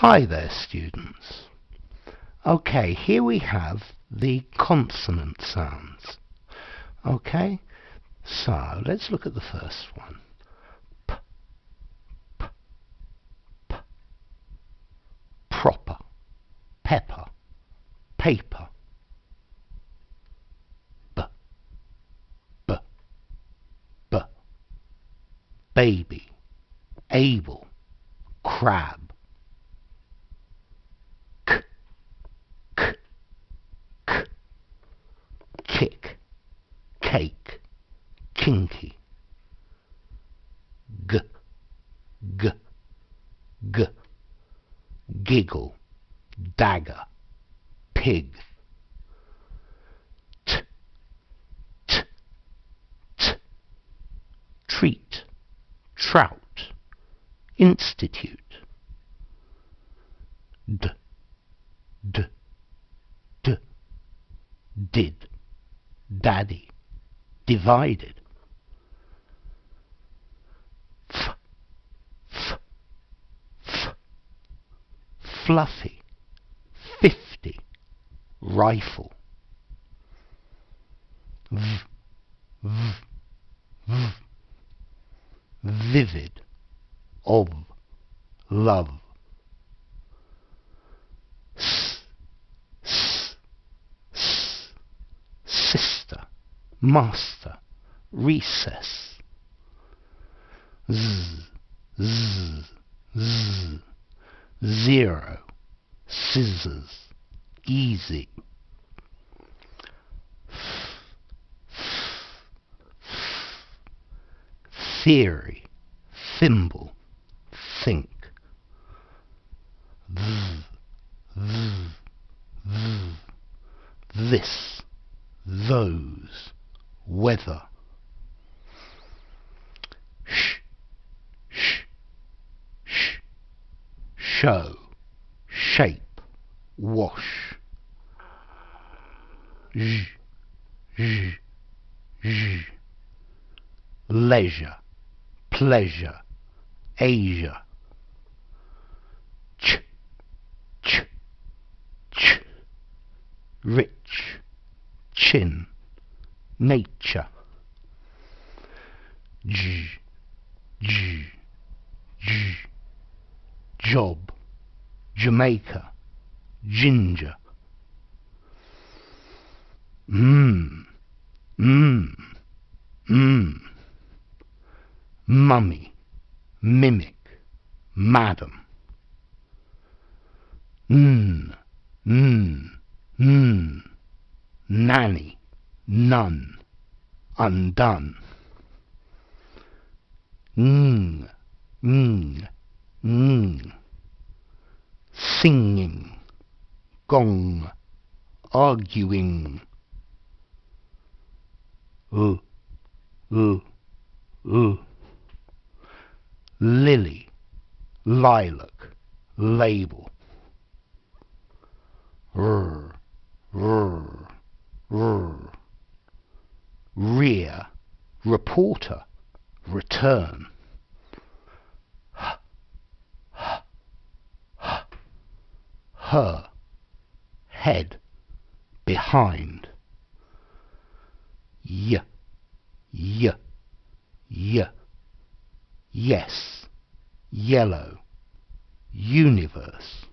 Hi there, students. Okay, here we have the consonant sounds. Okay, so let's look at the first one. P, p, p. Proper, pepper, paper. B, b, b. Baby, able, crab. Kick, cake, kinky. G, g, g. Giggle, dagger, pig. T, t, t. Treat, trout, institute. D, d, d. Did, daddy, divided. F, f, f. Fluffy, 50, rifle. V, v, v. Vivid, of, love. S, s, s. Sister, master, recess. Z, z, z. Zero, scissors, easy. F, f, f. Theory, thimble, think. V, v, v. This, those, weather. Sh, sh, sh. Show, shape, wash. J, j, j. Leisure, pleasure, Asia. Ch, ch, ch. Rich, chin, nature. J, j, j. Job, Jamaica, ginger. Mmm, mmm, mmm. Mummy, mimic, madam. Nanny, nun, undone. Singing, gong, arguing. Lily, lilac, label. Rear, reporter, return. Her, head, behind. Yes, yellow, universe.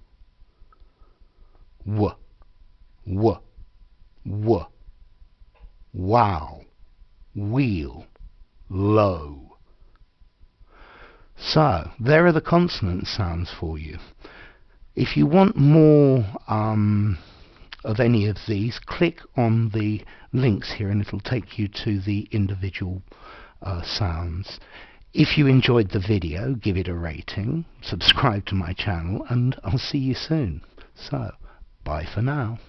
Wow, wheel, low. So, there are the consonant sounds for you. If you want more of any of these, click on the links here and it'll take you to the individual sounds. If you enjoyed the video, give it a rating, subscribe to my channel, and I'll see you soon. So, bye for now.